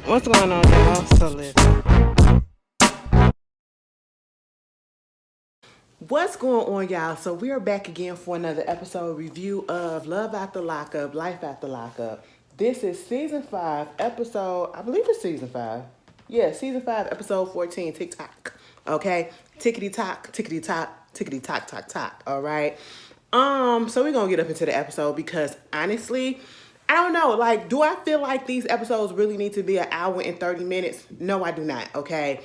What's going on, y'all? So listen. What's going on, y'all? So we are back again for another episode review of Love After Lockup, Life After Lockup. This is season 5, episode, I believe it's season 5. Yeah, season 5, episode 14, TikTok. Okay? Tickety tock, tickety tock, tickety tock, tock, tock. All right. So we're gonna get up into the episode because honestly, I don't know. Like, do I feel like these episodes really need to be an hour and 30 minutes? No, I do not. Okay.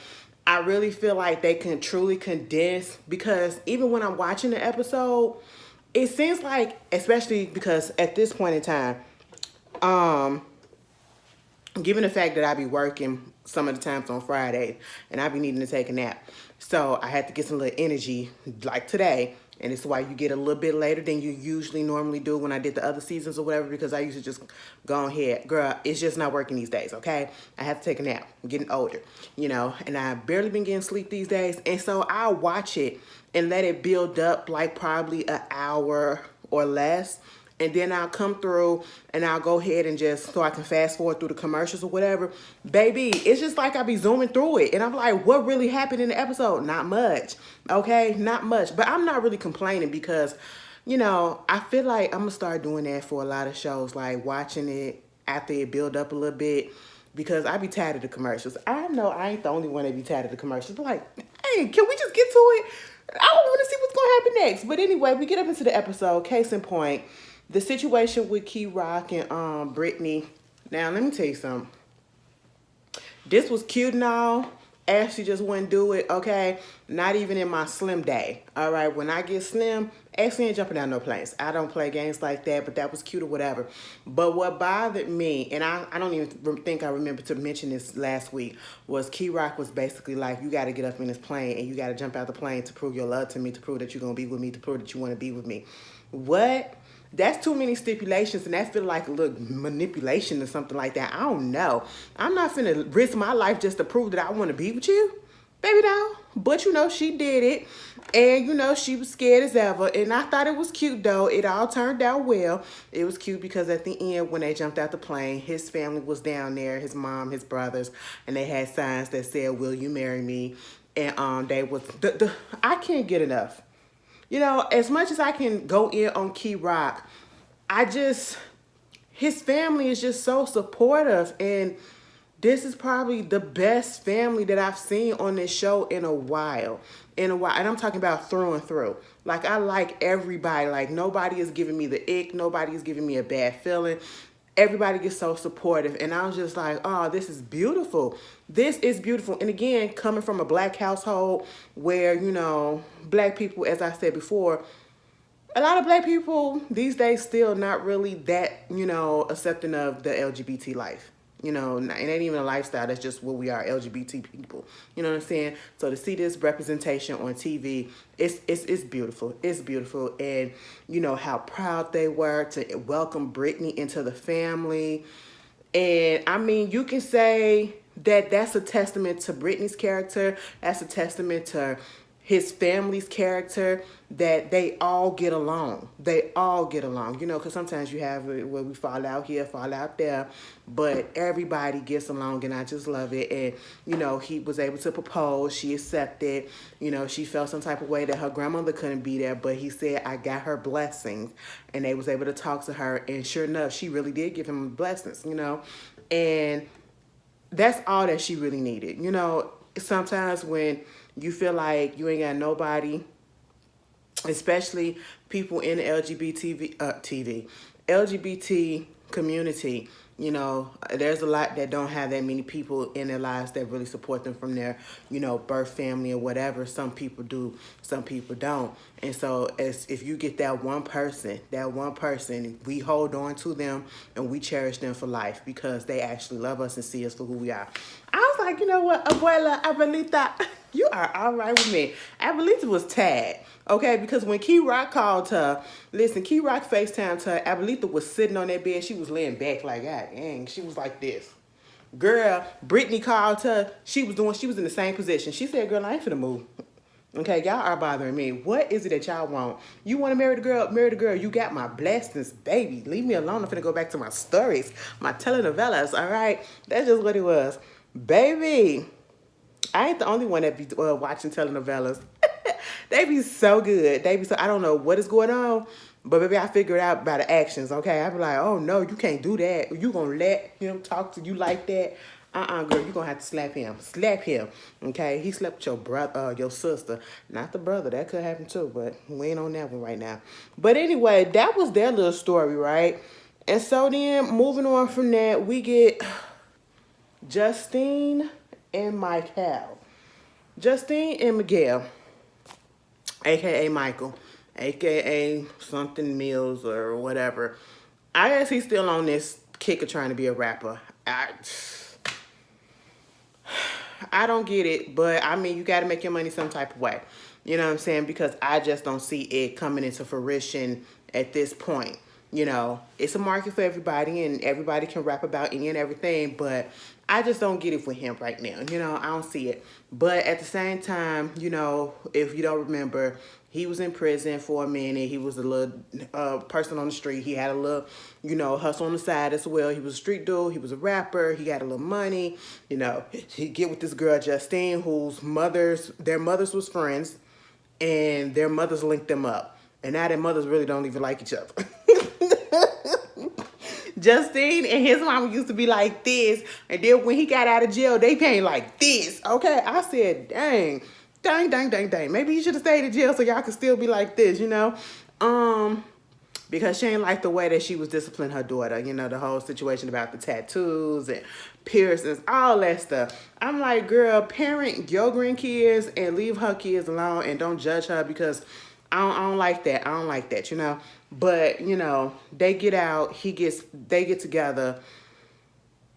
I really feel like they can truly condense because even when I'm watching the episode, it seems like, especially because at this point in time, um, given the fact that I be working some of the times on Fridays and I be needing to take a nap. So I had to get some little energy like today. And it's why you get a little bit later than you usually normally do when I did the other seasons or whatever, because I used to just go ahead. Girl, it's just not working these days, okay? I have to take a nap. I'm getting older, and I've barely been getting sleep these days. And so I'll watch it and let it build up like probably an hour or less, and then I'll come through and I'll go ahead and just, so I can fast forward through the commercials or whatever. Baby, it's just like I be zooming through it. And I'm like, what really happened in the episode? Not much. Okay? Not much. But I'm not really complaining because, I feel like I'm going to start doing that for a lot of shows, like watching it after it build up a little bit, because I be tired of the commercials. I know I ain't the only one that be tired of the commercials. But like, hey, can we just get to it? I don't want to see what's going to happen next. But anyway, we get up into the episode. Case in point, the situation with Key Rock and Brittany. Now, let me tell you something. This was cute and all. Ashley just wouldn't do it, okay? Not even in my slim day. All right, when I get slim, Ashley ain't jumping down no planes. I don't play games like that, but that was cute or whatever. But what bothered me, and I don't even think I remember to mention this last week, was Key Rock was basically like, you got to get up in this plane and you got to jump out the plane to prove your love to me, to prove that you're going to be with me, to prove that you want to be with me. What? That's too many stipulations, and that feel like a little manipulation or something like that. I don't know. I'm not finna risk my life just to prove that I want to be with you, baby doll. But she did it, and she was scared as ever. And I thought it was cute though. It all turned out well. It was cute because at the end, when they jumped out the plane, his family was down there, his mom, his brothers, and they had signs that said, "Will you marry me?" And they was I can't get enough. As much as I can go in on Key Rock, his family is just so supportive. And this is probably the best family that I've seen on this show in a while. And I'm talking about through and through. Like, I like everybody. Like, nobody is giving me the ick. Nobody is giving me a bad feeling. Everybody gets so supportive, and I was just like, oh, this is beautiful. This is beautiful. And again, coming from a black household where black people, as I said before, a lot of black people these days still not really that accepting of the LGBT life. It ain't even a lifestyle. That's just what we are, LGBT people. You know what I'm saying? So to see this representation on TV, it's beautiful. It's beautiful. And how proud they were to welcome Brittany into the family. And I mean, you can say that that's a testament to Brittany's character. That's a testament to his family's character, that they all get along. They all get along, because sometimes you have it where we fall out here, fall out there, but everybody gets along, and I just love it. And, he was able to propose. She accepted. She felt some type of way that her grandmother couldn't be there, but he said, I got her blessings, and they was able to talk to her, and sure enough, she really did give him blessings, and that's all that she really needed. Sometimes when you feel like you ain't got nobody, especially people in the LGBT community, there's a lot that don't have that many people in their lives that really support them from their, birth family or whatever. Some people do, some people don't. And so if you get that one person, we hold on to them and we cherish them for life because they actually love us and see us for who we are. I was like, you know what, Abuela, Abuelita, you are all right with me. Abuelita was tagged. Okay, because when Key Rock called her, listen, Key Rock FaceTimed her, Abuelita was sitting on that bed. She was laying back like, God dang, she was like this. Girl, Brittany called her. She was in the same position. She said, girl, I ain't finna move. Okay, y'all are bothering me. What is it that y'all want? You want to marry the girl? Marry the girl. You got my blessings, baby. Leave me alone. I'm finna go back to my stories, my telenovelas. All right, that's just what it was, baby. I ain't the only one that be watching telenovelas. They be so good. They be so. I don't know what is going on, but baby, I figure it out by the actions. Okay, I be like, oh no, you can't do that. You gonna let him talk to you like that? Girl, you gonna have to slap him. Slap him. Okay, he slept with your brother, your sister, not the brother. That could happen too, but we ain't on that one right now. But anyway, that was their little story, right? And so then, moving on from that, we get Justine and Michael. Justine and Miguel, aka Michael, aka something Mills or whatever. I guess he's still on this kick of trying to be a rapper. I don't get it, but I mean, you got to make your money some type of way. You know what I'm saying? Because I just don't see it coming into fruition at this point. You know, it's a market for everybody and everybody can rap about any and everything, but I just don't get it for him right now. You know, I don't see it. But at the same time, you know, if you don't remember, he was in prison for a minute. He was a little person on the street. He had a little, you know, hustle on the side as well. He was a street dude. He was a rapper. He got a little money. You know, he get with this girl, Justine, their mothers was friends, and their mothers linked them up. And now their mothers really don't even like each other. Justine and his mama used to be like this, and then when he got out of jail, they came like this. Okay, I said, dang. Maybe he should have stayed in jail so y'all could still be like this, you know? Because she ain't like the way that she was disciplining her daughter, you know, the whole situation about the tattoos and piercings, all that stuff. I'm like, girl, parent your grandkids and leave her kids alone and don't judge her because I don't like that. I don't like that, you know? But, you know, they get out, they get together.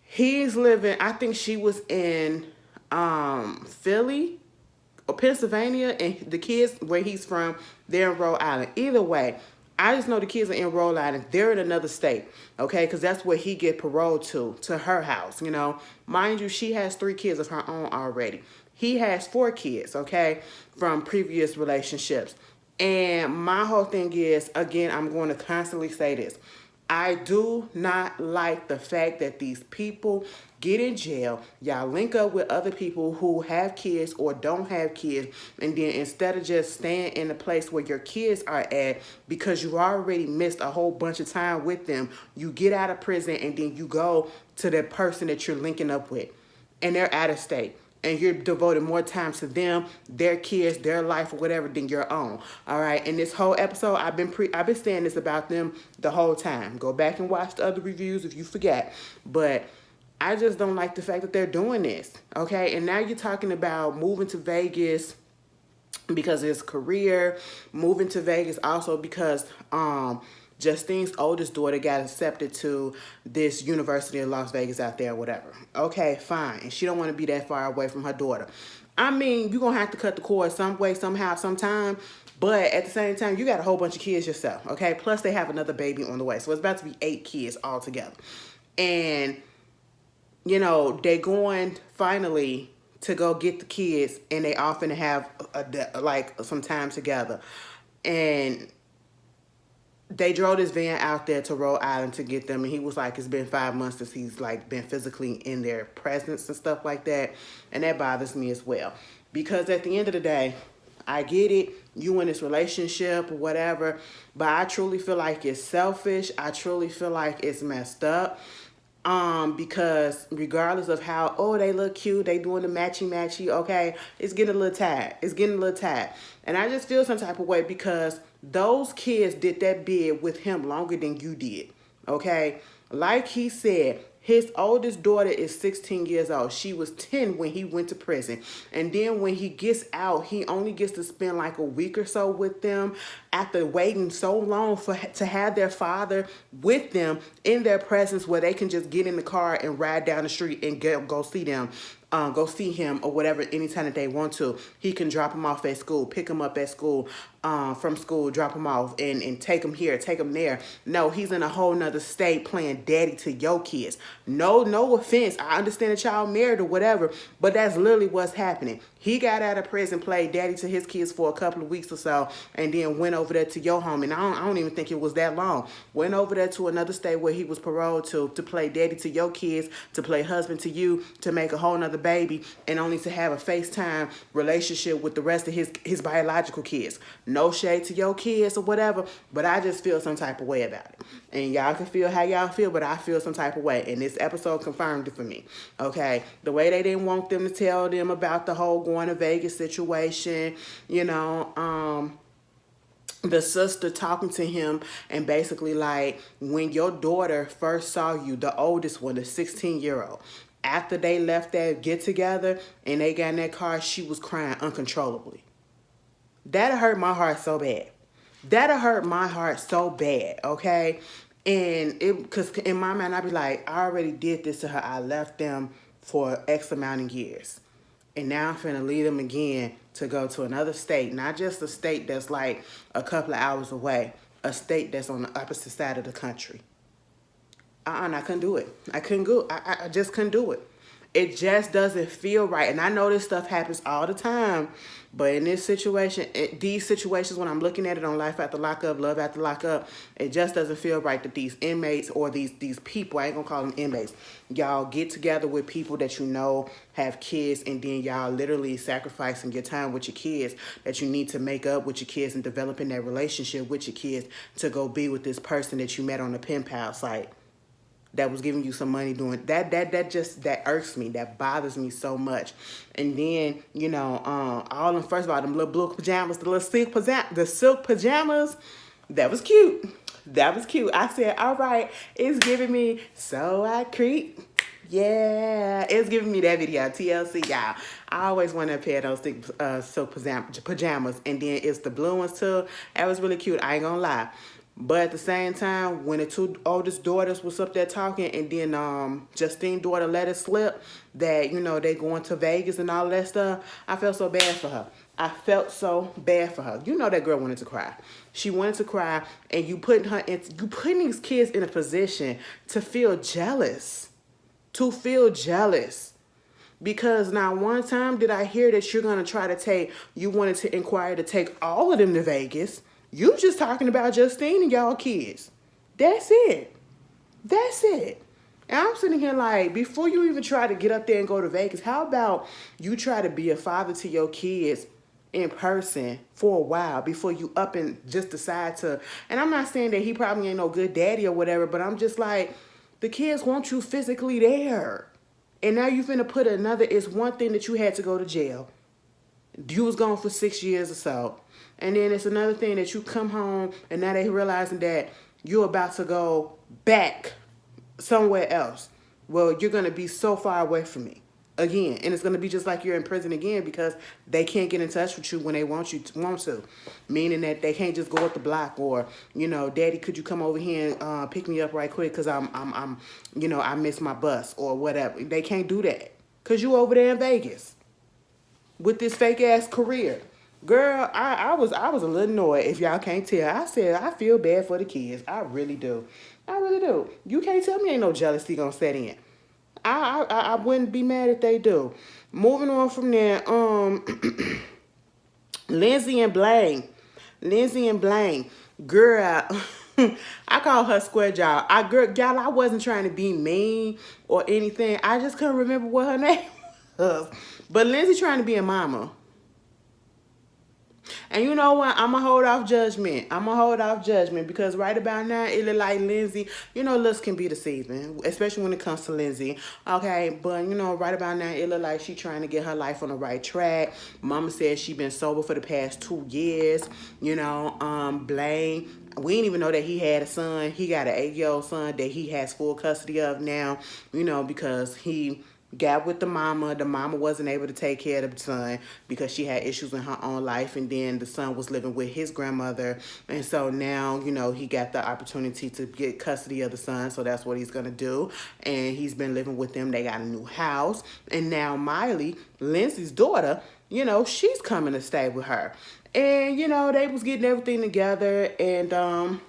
He's living, I think she was in Philly or Pennsylvania, and the kids where he's from, they're in Rhode Island. Either way, I just know the kids are in Rhode Island. They're in another state, okay? Because that's where he get paroled to her house, you know? Mind you, she has 3 kids of her own already. He has 4 kids, okay, from previous relationships. And my whole thing is, again, I'm going to constantly say this. I do not like the fact that these people get in jail, y'all link up with other people who have kids or don't have kids, and then instead of just staying in the place where your kids are at because you already missed a whole bunch of time with them, you get out of prison and then you go to the person that you're linking up with, and they're out of state. And you're devoting more time to them, their kids, their life, or whatever than your own. All right. And this whole episode, I've been saying this about them the whole time. Go back and watch the other reviews if you forget. But I just don't like the fact that they're doing this. Okay. And now you're talking about moving to Vegas because of his career, moving to Vegas also because Justine's oldest daughter got accepted to this university in Las Vegas out there, whatever. Okay, fine. And she don't want to be that far away from her daughter. I mean, you're going to have to cut the cord some way, somehow, sometime. But at the same time, you got a whole bunch of kids yourself, okay? Plus, they have another baby on the way. So it's about to be 8 kids altogether. And, you know, they going finally to go get the kids, and they often have, some time together. And they drove this van out there to Rhode Island to get them, and he was like, it's been 5 months since he's like been physically in their presence and stuff like that, and that bothers me as well. Because at the end of the day, I get it, you in this relationship or whatever, but I truly feel like it's selfish. I truly feel like it's messed up. Because regardless of how, oh, they look cute, they doing the matchy, okay, it's getting a little tired. And I just feel some type of way because those kids did that bid with him longer than you did, okay? Like he said, his oldest daughter is 16 years old. She was 10 when he went to prison. And then when he gets out, he only gets to spend like a week or so with them after waiting so long to have their father with them in their presence where they can just get in the car and ride down the street and go see them. go see him or whatever anytime that they want to. He can drop him off at school, pick him up at school, from school, drop him off, and take him here, take him there. No, he's in a whole nother state playing daddy to your kids. No offense. I understand the child married or whatever, but that's literally what's happening. He got out of prison, played daddy to his kids for a couple of weeks or so, and then went over there to your home. And I don't even think it was that long. Went over there to another state where he was paroled to play daddy to your kids, to play husband to you, to make a whole nother baby, and only to have a FaceTime relationship with the rest of his biological kids. No shade to your kids or whatever, but I just feel some type of way about it. And y'all can feel how y'all feel, but I feel some type of way. And this episode confirmed it for me. Okay? The way they didn't want them to tell them about the whole going to Vegas situation, the sister talking to him and basically like, when your daughter first saw you, the oldest one, the 16-year-old, after they left that get together and they got in that car, she was crying uncontrollably. That'll hurt my heart so bad. That'll hurt my heart so bad, okay? And because in my mind, I'd be like, I already did this to her. I left them for X amount of years. And now I'm finna leave them again to go to another state. Not just a state that's like a couple of hours away. A state that's on the opposite side of the country. I couldn't do it. I couldn't go. I just couldn't do it. It just doesn't feel right. And I know this stuff happens all the time. But in this situation, these situations, when I'm looking at it on Life After Lockup, Love After Lockup, it just doesn't feel right that these inmates or these people, I ain't gonna call them inmates, y'all get together with people that you know have kids, and then y'all literally sacrificing your time with your kids that you need to make up with your kids and developing that relationship with your kids to go be with this person that you met on the pen pal site that was giving you some money doing that. That irks me. That bothers me so much. And then, all them, first of all, them little blue pajamas, the silk pajamas, that was cute. That was cute. I said, all right, it's giving me So I Creep. Yeah, it's giving me that video, TLC, y'all. I always wanted a pair of those silk pajamas. And then it's the blue ones too. That was really cute. I ain't gonna lie. But at the same time, when the two oldest daughters was up there talking, and then Justine's daughter let it slip that, they going to Vegas and all that stuff, I felt so bad for her. I felt so bad for her. That girl wanted to cry. She wanted to cry, and you putting these kids in a position to feel jealous. Because now one time did I hear that you're going to try to you wanted to inquire to take all of them to Vegas. You just talking about Justine and y'all kids. That's it. And I'm sitting here like, before you even try to get up there and go to Vegas, how about you try to be a father to your kids in person for a while before you up and just decide to, and I'm not saying that he probably ain't no good daddy or whatever, but I'm just like, the kids want you physically there. And now you finna put it's one thing that you had to go to jail. You was gone for 6 years or so. And then it's another thing that you come home and now they realizing that you're about to go back somewhere else. Well, you're going to be so far away from me again. And it's going to be just like you're in prison again because they can't get in touch with you when they want to. Meaning that they can't just go up the block or, Daddy, could you come over here and pick me up right quick because I missed my bus or whatever. They can't do that because you over there in Vegas with this fake ass career. Girl, I was a little annoyed, if y'all can't tell. I said, I feel bad for the kids. I really do. You can't tell me ain't no jealousy gonna set in. I wouldn't be mad if they do. Moving on from there, Lindsay and Blaine. Girl, I call her square jaw. Y'all, I wasn't trying to be mean or anything. I just couldn't remember what her name was. But Lindsay trying to be a mama. And you know what? I'm going to hold off judgment because right about now, it look like Lindsay, looks can be deceiving, especially when it comes to Lindsay. Okay, but, right about now, it look like she trying to get her life on the right track. Mama said she been sober for the past 2 years. Blaine, we didn't even know that he had a son. He got an 8-year-old son that he has full custody of now, because he got with the mama. The mama wasn't able to take care of the son because she had issues in her own life, and then the son was living with his grandmother, and so now, he got the opportunity to get custody of the son, so that's what he's gonna do, and he's been living with them. They got a new house, and now Miley, Lindsay's daughter, she's coming to stay with her, and they was getting everything together, and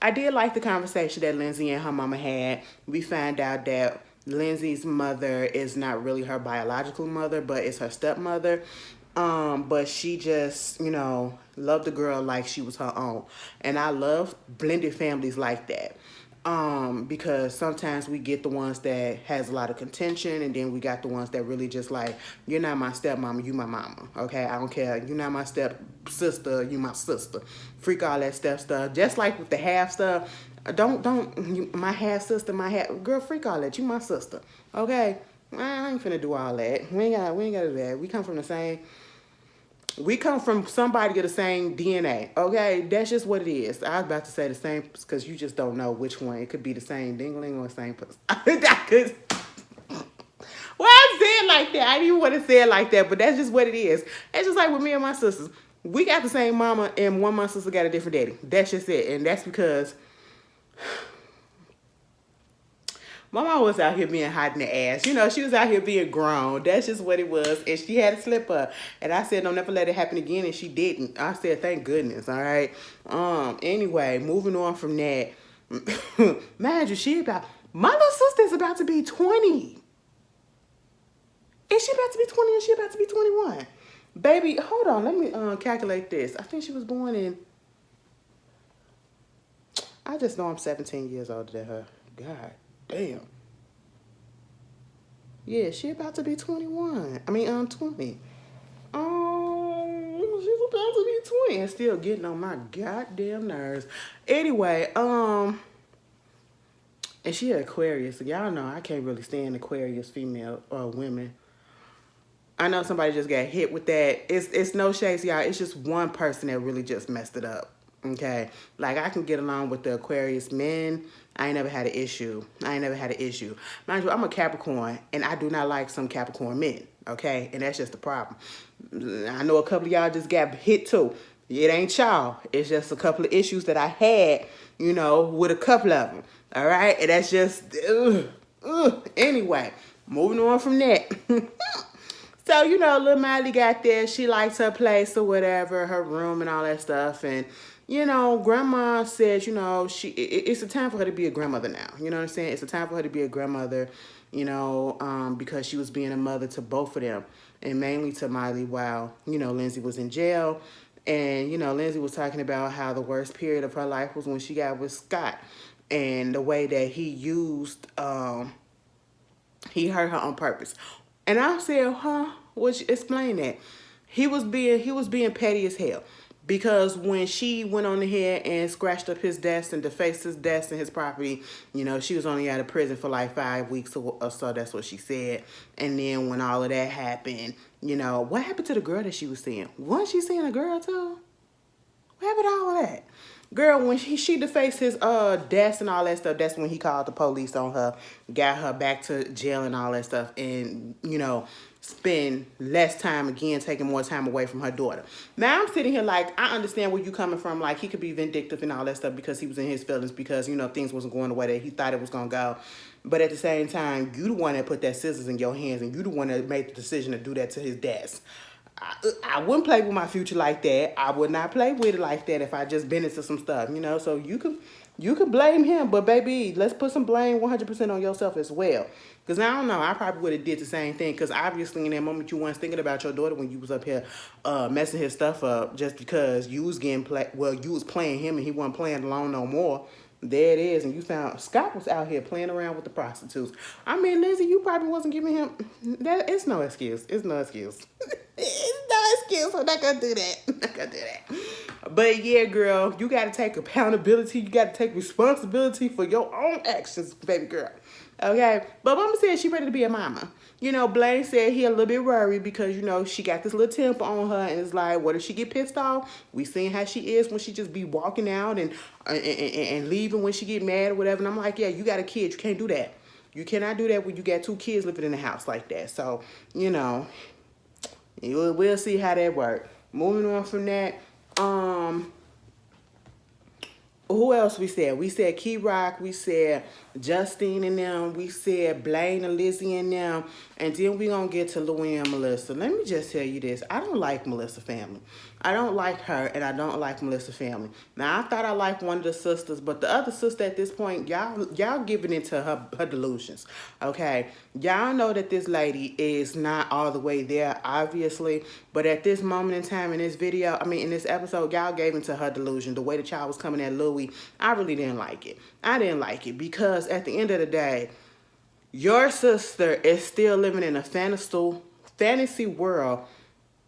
I did like the conversation that Lindsay and her mama had. We found out that Lindsay's mother is not really her biological mother, but it's her stepmother. But she just, loved the girl like she was her own. And I love blended families like that. Because sometimes we get the ones that has a lot of contention, and then we got the ones that really just like, you're not my stepmama, you my mama. Okay, I don't care. You're not my step sister, you my sister. Freak all that stuff. Just like with the half stuff. My half sister, girl, freak all that. You my sister. Okay, I ain't finna do all that. We ain't gotta do that. We come from somebody of the same DNA, okay? That's just what it is. I was about to say the same because you just don't know which one. It could be the same dingling or the same person. Well, I said it like that. I didn't even want to say it like that, but that's just what it is. It's just like with me and my sisters. We got the same mama, and one of my sisters got a different daddy. That's just it. And that's because my mom was out here being hot in the ass. She was out here being grown. That's just what it was. And she had a slip up. And I said, don't never let it happen again. And she didn't. I said, thank goodness. All right. Anyway, moving on from that. Mind you, my little sister's about to be 20. Is she about to be 20 or she about to be 21? Baby, hold on. Let me calculate this. I think she was born in... I just know I'm 17 years older than her. God. Damn. Yeah, she about to be 21. 20. Oh, she's about to be 20 and still getting on my goddamn nerves. Anyway, and she an Aquarius. So y'all know I can't really stand Aquarius female or women. I know somebody just got hit with that. It's no shades, y'all. It's just one person that really just messed it up. Okay, like I can get along with the Aquarius men. I ain't never had an issue. Mind you, I'm a Capricorn, and I do not like some Capricorn men. Okay, and that's just the problem. I know a couple of y'all just got hit too. It ain't y'all. It's just a couple of issues that I had, with a couple of them. All right, and that's just Anyway, moving on from that. So, little Miley got there. She likes her place or whatever, her room and all that stuff. And, Grandma said, it's a time for her to be a grandmother now. You know what I'm saying? It's a time for her to be a grandmother, because she was being a mother to both of them. And mainly to Miley while, Lindsay was in jail. And, Lindsay was talking about how the worst period of her life was when she got with Scott. And the way that he used, he hurt her on purpose. And I said, huh? Explain that. He was being petty as hell. Because when she went on ahead and scratched up his desk and defaced his desk and his property, she was only out of prison for like 5 weeks or so. That's what she said. And then when all of that happened, what happened to the girl that she was seeing? Wasn't she seeing a girl too? What happened to all of that? Girl, when she defaced his desk and all that stuff, that's when he called the police on her, got her back to jail and all that stuff, and, spend less time again, taking more time away from her daughter. Now, I'm sitting here like, I understand where you coming from. Like, he could be vindictive and all that stuff because he was in his feelings because, things wasn't going the way that he thought it was going to go. But at the same time, you the one that put that scissors in your hands, and you the one that made the decision to do that to his desk. I wouldn't play with my future like that. I would not play with it like that if I just been into some stuff, So you could blame him, but baby, let's put some blame 100% on yourself as well. Because I don't know, I probably would have did the same thing. Because obviously in that moment you weren't thinking about your daughter when you was up here messing his stuff up just because you was you was playing him and he wasn't playing alone no more. There it is, and you found Scott was out here playing around with the prostitutes. Lindsay, you probably wasn't giving him that. It's no excuse. It's no excuse. I'm not gonna do that. But yeah, girl, you gotta take accountability. You gotta take responsibility for your own actions, baby girl. Okay, but Mama said she ready to be a mama. Blaine said he a little bit worried because, she got this little temper on her, and it's like, what if she get pissed off? We seen how she is when she just be walking out and leaving when she get mad or whatever. And I'm like, yeah, you got a kid. You can't do that. You cannot do that when you got 2 kids living in the house like that. So, you know, we'll see how that works. Moving on from that, who else we said? We said Key Rock, we said Justine and them, we said Blaine and Lizzie and them, and then we gonna get to Louie and Melissa. Let me just tell you this. I don't like Melissa family. I don't like her, and I don't like Melissa family. Now, I thought I liked one of the sisters, but the other sister at this point, y'all giving into her delusions, okay? Y'all know that this lady is not all the way there, obviously, but at this moment in time in this video, in this episode, y'all gave into her delusion. The way the child was coming at Louie, I really didn't like it. I didn't like it because at the end of the day, your sister is still living in a fantasy world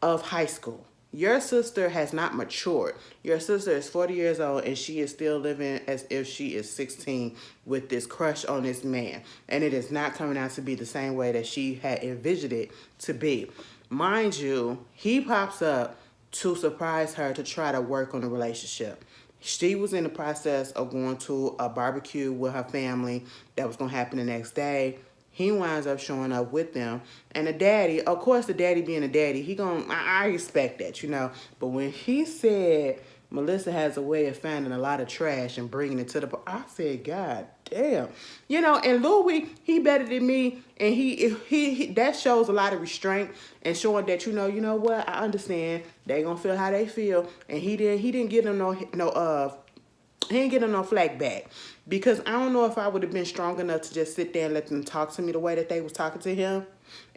of high school. Your sister has not matured. Your sister is 40 years old and she is still living as if she is 16 with this crush on this man. And it is not coming out to be the same way that she had envisioned it to be. Mind you, he pops up to surprise her to try to work on the relationship. She was in the process of going to a barbecue with her family that was going to happen the next day. He winds up showing up with them. And the daddy, of course, the daddy being a daddy, I respect that, you know. But when he said Melissa has a way of finding a lot of trash and bringing it to the... I said, God damn. You know, and Louie, he better than me. And he that shows a lot of restraint and showing that, you know what? I understand. They gonna feel how they feel. And he didn't give them he didn't get no flack back. Because I don't know if I would have been strong enough to just sit there and let them talk to me the way that they was talking to him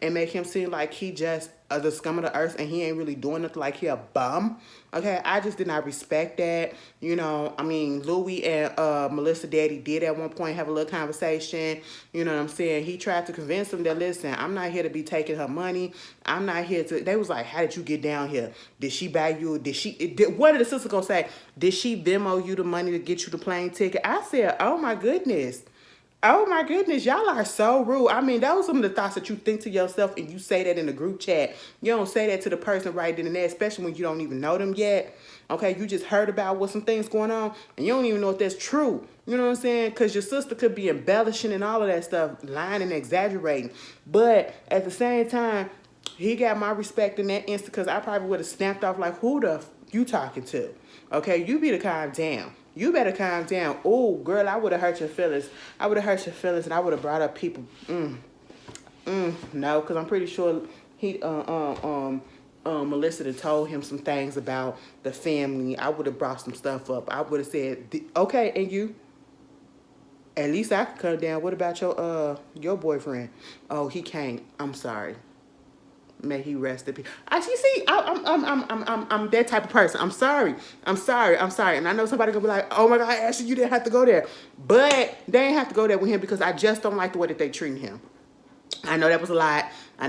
and make him seem like he just the scum of the earth and he ain't really doing nothing, like he a bum. Okay, I just did not respect that. You know, Louie and Melissa daddy did at one point have a little conversation. You know what I'm saying? He tried to convince them that, listen, I'm not here to be taking her money. I'm not here to... They was like, how did you get down here? Did she buy you... What did the sister gonna say? Did she Venmo you the money to get you the plane ticket? I said, oh my goodness. Oh my goodness, y'all are so rude. That was some of the thoughts that you think to yourself and you say that in the group chat. You don't say that to the person right then and there, especially when you don't even know them yet. Okay, you just heard about what some things going on and you don't even know if that's true. You know what I'm saying? Because your sister could be embellishing and all of that stuff, lying and exaggerating. But at the same time, he got my respect in that instant because I probably would have snapped off like, who the f you talking to? Okay, you better calm down. You better calm down. Oh, girl, I would have hurt your feelings. I would have hurt your feelings, and I would have brought up people. No, because I'm pretty sure he, Melissa had told him some things about the family. I would have brought some stuff up. I would have said, okay, and you? At least I could come down. What about your boyfriend? Oh, he can't. I'm sorry. May he rest in peace. I'm that type of person. I'm sorry. And I know somebody gonna be like, oh my God, Ashley, you didn't have to go there. But they ain't have to go there with him because I just don't like the way that they treat him. I know that was a lie. I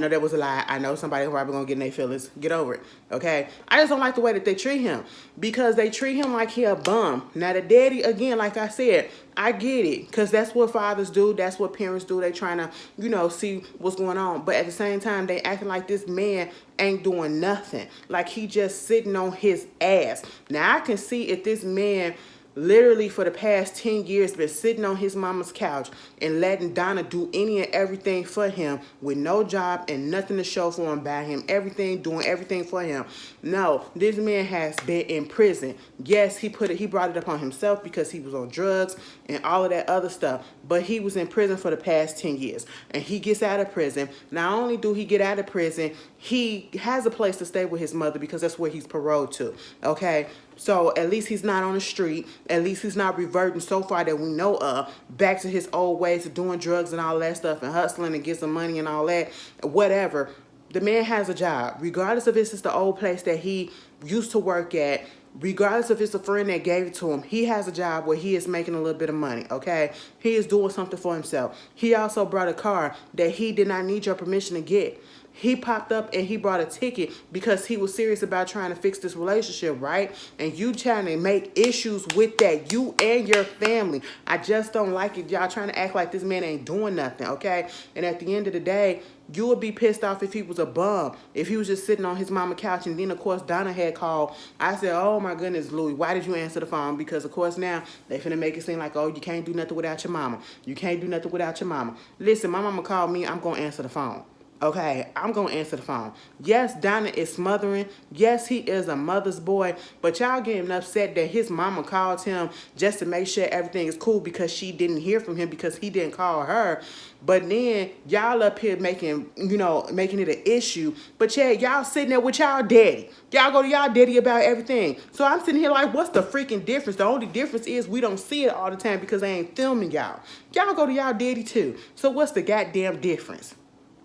know somebody probably gonna get in their feelings. Get over it, okay? I just don't like the way that they treat him because they treat him like he a bum. Now the daddy, again, like I said, I get it because that's what fathers do. That's what parents do. They trying to, see what's going on. But at the same time, they acting like this man ain't doing nothing. Like he just sitting on his ass. Now I can see if this man literally for the past 10 years been sitting on his mama's couch and letting Donna do any and everything for him with no job and nothing to show for him by him, doing everything for him. No, this man has been in prison. Yes, he brought it upon himself because he was on drugs and all of that other stuff, but he was in prison for the past 10 years and he gets out of prison. Not only do he get out of prison, he has a place to stay with his mother because that's where he's paroled to, okay? So at least he's not on the street. At least he's not reverting so far that we know of back to his old ways of doing drugs and all that stuff and hustling and get some money and all that, whatever. The man has a job, regardless if it's the old place that he used to work at, regardless if it's a friend that gave it to him. He has a job where he is making a little bit of money, okay? He is doing something for himself. He also brought a car that he did not need your permission to get. He popped up and he brought a ticket because he was serious about trying to fix this relationship, right? And you trying to make issues with that, you and your family. I just don't like it. Y'all trying to act like this man ain't doing nothing, okay? And at the end of the day, You would be pissed off if he was a bum, if he was just sitting on his mama couch. And then, of course, Donna had called. I said, oh, my goodness, Louis, why did you answer the phone? Because, of course, now they finna make it seem like, oh, you can't do nothing without your mama. You can't do nothing without your mama. Listen, my mama called me. I'm going to answer the phone. Okay, I'm going to answer the phone. Yes, Donna is smothering. Yes, he is a mother's boy. But y'all getting upset that his mama called him just to make sure everything is cool because she didn't hear from him because he didn't call her. But then y'all up here making it an issue. But yeah, y'all sitting there with y'all daddy. Y'all go to y'all daddy about everything. So I'm sitting here like, what's the freaking difference? The only difference is we don't see it all the time because they ain't filming y'all. Y'all go to y'all daddy too. So what's the goddamn difference?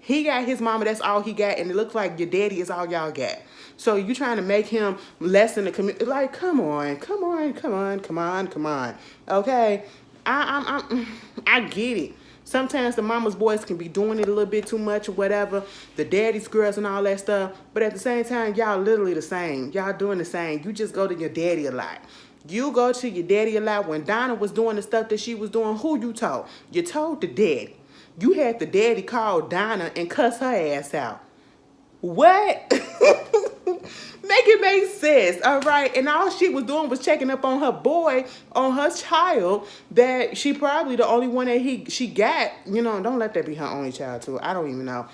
He got his mama, that's all he got, and it looks like your daddy is all y'all got. So you trying to make him less in the community. Like, come on. Okay? I get it. Sometimes the mama's boys can be doing it a little bit too much or whatever. The daddy's girls and all that stuff. But at the same time, y'all literally the same. Y'all doing the same. You just go to your daddy a lot. You go to your daddy a lot. When Donna was doing the stuff that she was doing, who you told? You told the daddy. You had the daddy call Donna and cuss her ass out. What? Make it make sense, all right? And all she was doing was checking up on her boy, on her child, that she probably the only one that she got. Don't let that be her only child, too. I don't even know.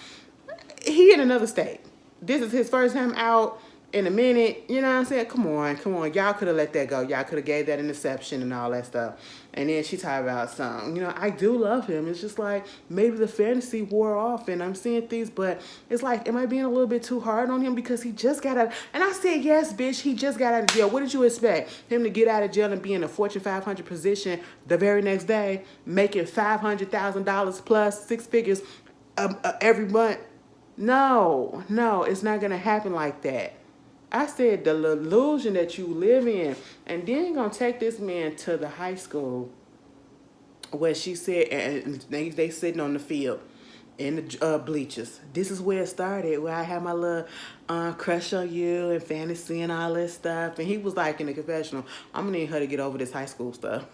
He in another state. This is his first time out in a minute. You know what I'm saying? Come on. Y'all could have let that go. Y'all could have gave that interception and all that stuff. And then she talked about something. I do love him. It's just like maybe the fantasy wore off and I'm seeing things, but it's like, am I being a little bit too hard on him because he just got out? And I said, yes, bitch, he just got out of jail. What did you expect? Him to get out of jail and be in a Fortune 500 position the very next day, making $500,000 plus 6 figures every month? No, it's not going to happen like that. I said the illusion that you live in. And then gonna take this man to the high school where she said, and they sitting on the field in the bleachers. This is where it started, where I had my little crush on you and fantasy and all this stuff. And he was like in the confessional, I'm gonna need her to get over this high school stuff.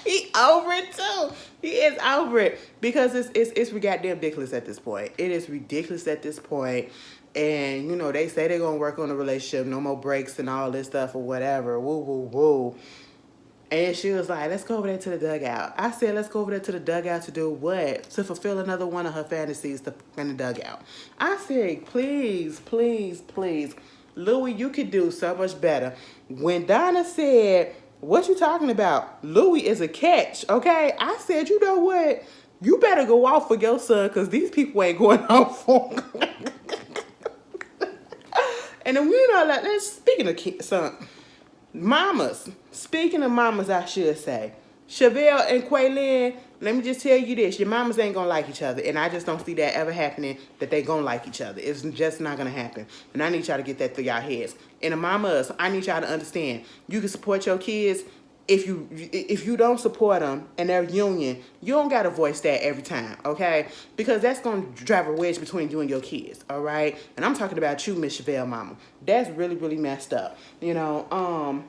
He over it too. He is over it because it's goddamn ridiculous at this point. It is ridiculous at this point. And, they say they're going to work on the relationship, no more breaks and all this stuff or whatever. Woo. And she was like, let's go over there to the dugout. I said, let's go over there to the dugout to do what? To fulfill another one of her fantasies in the dugout. I said, please. Louis, you could do so much better. When Donna said, what you talking about? Louis is a catch, okay? I said, you know what? You better go off for your son because these people ain't going off for him. And then speaking of mamas. Speaking of mamas, I should say. Chevelle and Quaylin, let me just tell you this. Your mamas ain't going to like each other. And I just don't see that ever happening, that they going to like each other. It's just not going to happen. And I need y'all to get that through y'all heads. And the mamas, I need y'all to understand. You can support your kids. If you don't support them and their union, you don't got to voice that every time, okay? Because that's going to drive a wedge between you and your kids, all right? And I'm talking about you, Miss Chevelle mama. That's really, really messed up. Y'all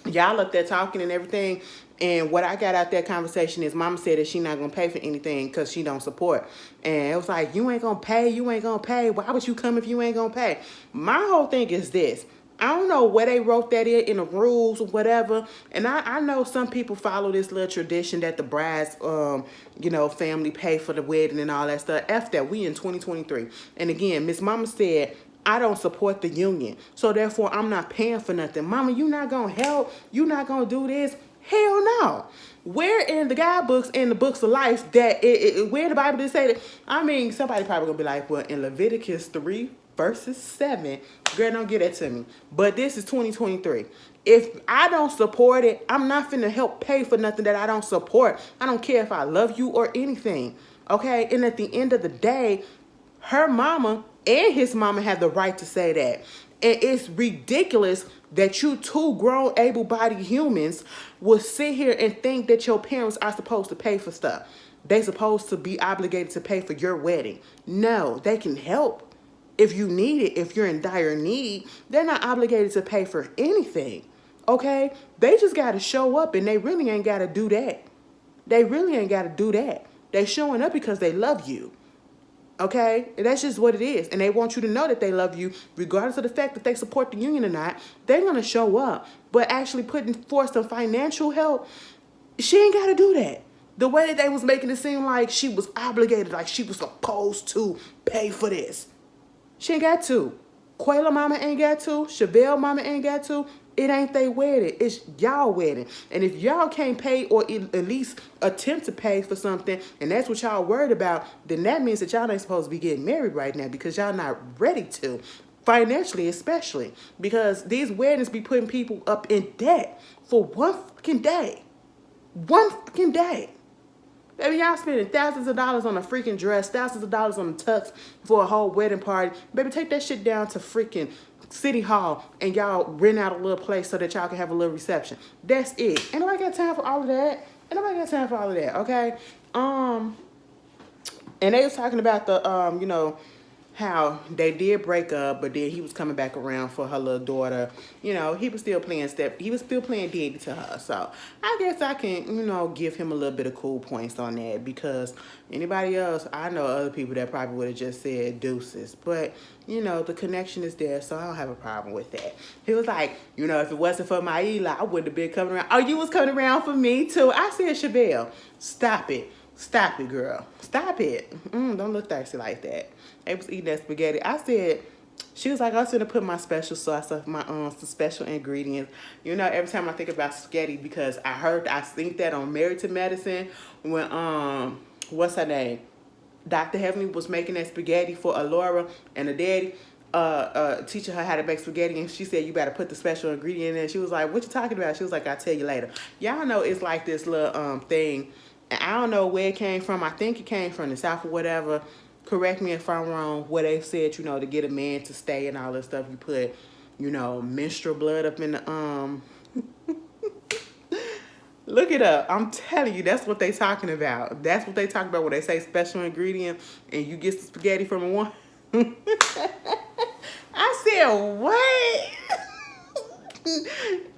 up there talking and everything. And what I got out that conversation is mama said that she not going to pay for anything because she don't support. And it was like, you ain't going to pay. Why would you come if you ain't going to pay? My whole thing is this. I don't know where they wrote that in the rules or whatever. And I know some people follow this little tradition that the bride's, family pay for the wedding and all that stuff. F that. We in 2023. And again, Miss Mama said, I don't support the union. So therefore, I'm not paying for nothing. Mama, you not going to help? You not going to do this? Hell no. Where in the guidebooks, in the books of life, that where the Bible did say that? I mean, somebody probably going to be like, well, in Leviticus 3, verses 7, girl, don't get that to me. But this is 2023. If I don't support it, I'm not finna help pay for nothing that I don't support. I don't care if I love you or anything. Okay? And at the end of the day, her mama and his mama have the right to say that. And it's ridiculous that you two grown, able-bodied humans will sit here and think that your parents are supposed to pay for stuff. They supposed to be obligated to pay for your wedding. No, they can help. If you need it, if you're in dire need, they're not obligated to pay for anything, okay? They just got to show up, and they really ain't got to do that. They showing up because they love you. Okay? And that's just what it is. And they want you to know that they love you, regardless of the fact that they support the union or not. They're going to show up. But actually putting forth some financial help, she ain't got to do that. The way that they was making it seem like she was obligated, like she was supposed to pay for this. She ain't got to. Quayla mama ain't got to. Chevelle mama ain't got to. It ain't they wedding. It's y'all wedding. And if y'all can't pay or at least attempt to pay for something, and that's what y'all worried about, then that means that y'all ain't supposed to be getting married right now because y'all not ready to. Financially especially. Because these weddings be putting people up in debt for one fucking day. One fucking day. Baby, y'all spending thousands of dollars on a freaking dress, thousands of dollars on the tux for a whole wedding party. Baby, take that shit down to freaking City Hall and y'all rent out a little place so that y'all can have a little reception. That's it. Ain't nobody got time for all of that. Okay? And they was talking about the, how they did break up, but then he was coming back around for her little daughter. He was still playing daddy to her. So I guess I can, give him a little bit of cool points on that, because anybody else, I know other people that probably would have just said deuces. But, the connection is there, so I don't have a problem with that. He was like, if it wasn't for my Eli, I wouldn't have been coming around. Oh, you was coming around for me too. I said, Chevelle, stop it. Stop it, girl. Stop it. Don't look thirsty like that. They was eating that spaghetti. I said, she was like, I was going to put my special sauce of my some special ingredients. Every time I think about spaghetti, because I think that on Married to Medicine when, what's her name? Dr. Heavenly was making that spaghetti for Alora and her daddy, teaching her how to make spaghetti, and she said, you better put the special ingredient in there. She was like, what you talking about? She was like, I'll tell you later. Y'all know it's like this little thing, and I don't know where it came from. I think it came from the South or whatever. Correct me if I'm wrong, where they said, to get a man to stay and all that stuff, you put, menstrual blood up in the, look it up. I'm telling you, that's what they talking about. That's what they talk about when they say special ingredient and you get the spaghetti from a one. I said, what? Oh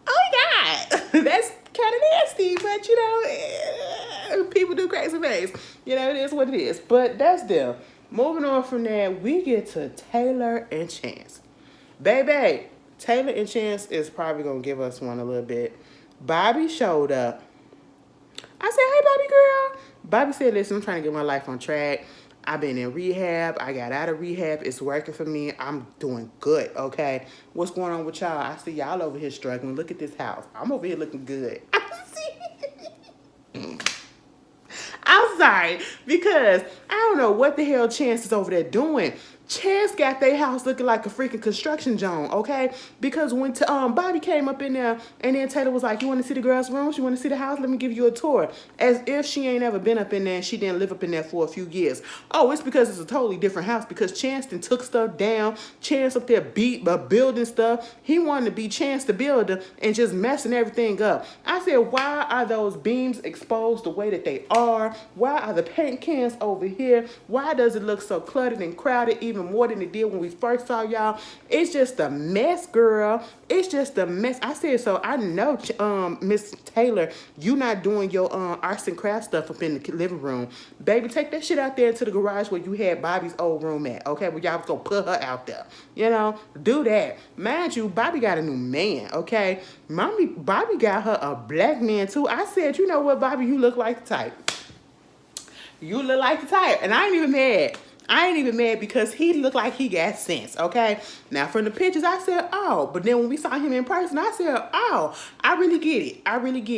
my God. That's kind of nasty, but people do crazy things. It is what it is. But that's them. Moving on from there, we get to Taylor and Chance. Baby, Taylor and Chance is probably going to give us one a little bit. Bobby showed up. I said, hey, Bobby girl. Bobby said, listen, I'm trying to get my life on track. I've been in rehab. I got out of rehab. It's working for me. I'm doing good, okay? What's going on with y'all? I see y'all over here struggling. Look at this house. I'm over here looking good. I'm sorry, because I don't know what the hell Chance is over there doing. Chance got their house looking like a freaking construction zone, okay? Because when Bobby came up in there, and then Taylor was like, you want to see the girl's room? You want to see the house? Let me give you a tour. As if she ain't ever been up in there and she didn't live up in there for a few years. Oh, it's because it's a totally different house, because Chance then took stuff down. Chance up there building stuff. He wanted to be Chance the builder and just messing everything up. I said, why are those beams exposed the way that they are? Why are the paint cans over here? Why does it look so cluttered and crowded, even more than it did when we first saw y'all? It's just a mess, girl. It's just a mess. I said, so I know, Miss Taylor, you not doing your arts and crafts stuff up in the living room. Baby, take that shit out there into the garage where you had Bobby's old room at, okay? Where y'all was gonna put her out there. Do that. Mind you, Bobby got a new man, okay? Bobby got her a black man too. I said, you know what, Bobby, you look like the type. You look like the type. And I ain't even mad. Because he looked like he got sense, okay? Now, from the pictures, I said, oh. But then when we saw him in person, I said, oh, I really get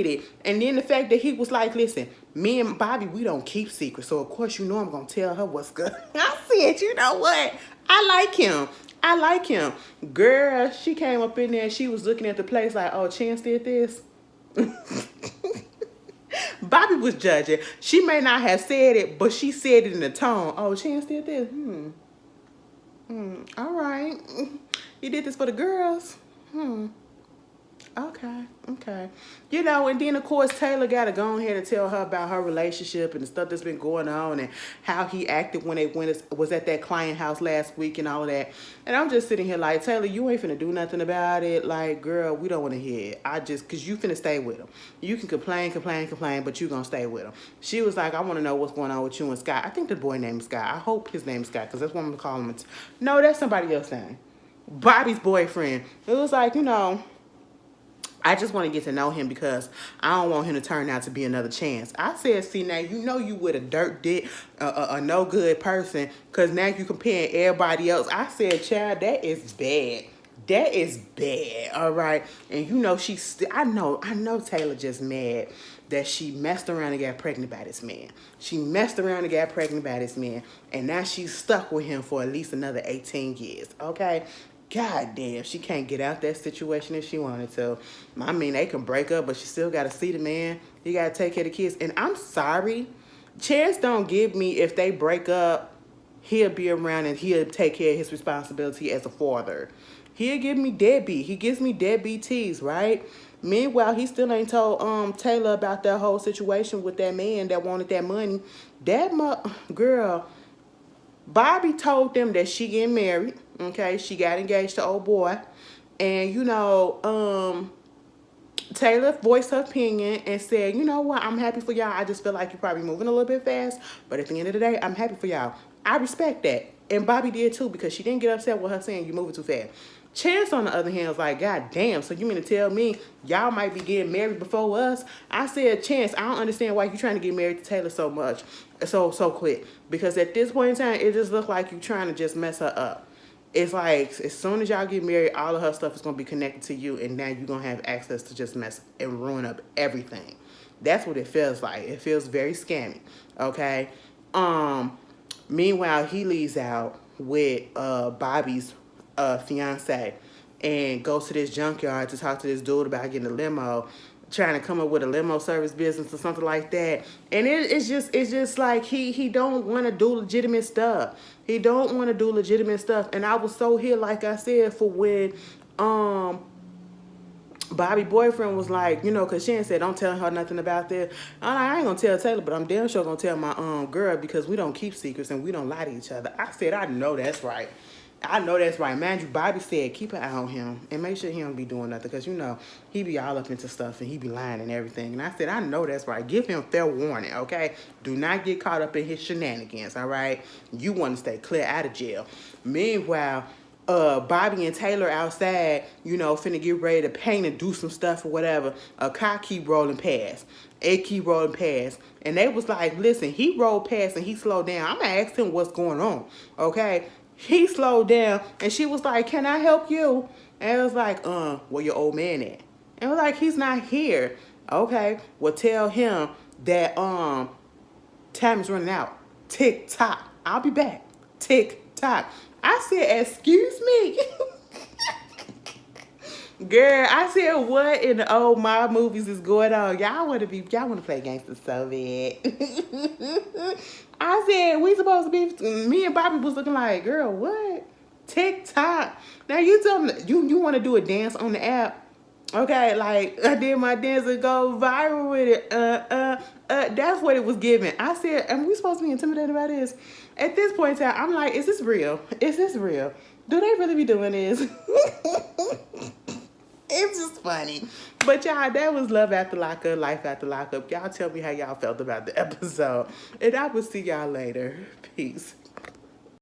it. And then the fact that he was like, listen, me and Bobby, we don't keep secrets. So, of course, I'm going to tell her what's good. I said, you know what? I like him. Girl, she came up in there and she was looking at the place like, oh, Chance did this? Bobby was judging. She may not have said it, but she said it in a tone. Oh, Chance did this? All right. You did this for the girls? Okay, okay. You know, and then of course Taylor got to go ahead and tell her about her relationship and the stuff that's been going on and how he acted when they was at that client house last week and all of that. And I'm just sitting here like, Taylor, you ain't finna do nothing about it. Like, girl, we don't want to hear it. Cause you finna stay with him. You can complain, but you gonna stay with him. She was like, I want to know what's going on with you and Scott. I think the boy named Scott. I hope his name's Scott, cause that's what I'm gonna call him. No, that's somebody else's name. Bobby's boyfriend. It was like, you know, I just want to get to know him because I don't want him to turn out to be another Chance. I said, see, now you know you with a dirt dick, a no good person, because now you comparing everybody else. I said, child, that is bad. That is bad, all right? And you know I know Taylor just mad that she messed around and got pregnant by this man. She messed around and got pregnant by this man, and now she's stuck with him for at least another 18 years, okay? God damn, she can't get out that situation if she wanted to. I mean, they can break up, but she still got to see the man. You got to take care of the kids. And I'm sorry, Chance don't give me if they break up, he'll be around and he'll take care of his responsibility as a father. He'll give me deadbeat. He gives me deadbeat tease, right? Meanwhile, he still ain't told Taylor about that whole situation with that man that wanted that money. That girl, Bobby told them that she getting married. Okay, she got engaged to old boy. And, you know, Taylor voiced her opinion and said, you know what, I'm happy for y'all. I just feel like you're probably moving a little bit fast. But at the end of the day, I'm happy for y'all. I respect that. And Bobby did too, because she didn't get upset with her saying you're moving too fast. Chance, on the other hand, was like, God damn, so you mean to tell me y'all might be getting married before us? I said, Chance, I don't understand why you trying to get married to Taylor so much, so quick. Because at this point in time, it just looked like you trying to just mess her up. It's like, as soon as y'all get married, all of her stuff is going to be connected to you, and now you're going to have access to just mess and ruin up everything. That's what it feels like. It feels very scammy, okay? Meanwhile, he leaves out with Bobby's fiance and goes to this junkyard to talk to this dude about getting a limo, trying to come up with a limo service business or something like that. And it's just like he don't want to do legitimate stuff. He don't want to do legitimate stuff. And I was so here, like I said, for when Bobby boyfriend was like, you know, because Shan said, don't tell her nothing about this. I ain't going to tell Taylor, but I'm damn sure going to tell my girl, because we don't keep secrets and we don't lie to each other. I said, I know that's right. I know that's right. Mind you, Bobby said, keep an eye on him and make sure he don't be doing nothing, because, you know, he be all up into stuff and he be lying and everything. And I said, I know that's right. Give him fair warning, okay? Do not get caught up in his shenanigans, all right? You want to stay clear out of jail. Meanwhile, Bobby and Taylor outside, you know, finna get ready to paint and do some stuff or whatever. A car keep rolling past. It keep rolling past. And they was like, listen, he rolled past and he slowed down. I'm going to ask him what's going on, okay? He slowed down and she was like, can I help you? And it was like, where your old man at? And it was like, he's not here. Okay, well, tell him that time is running out. Tick tock. I'll be back. Tick tock. I said, excuse me. Girl, I said, what in the old mob movies is going on? Y'all want to play gangsters so bad. I said, we supposed to be, me and Bobby was looking like, girl, what? TikTok. Now you tell me, you want to do a dance on the app? Okay, like I did my dance and go viral with it. That's what it was giving. I said, am we supposed to be intimidated by this? At this point in time, I'm like, is this real? Is this real? Do they really be doing this? It's just funny. But y'all, that was Love After Lockup, Life After Lockup. Y'all tell me how y'all felt about the episode. And I will see y'all later. Peace.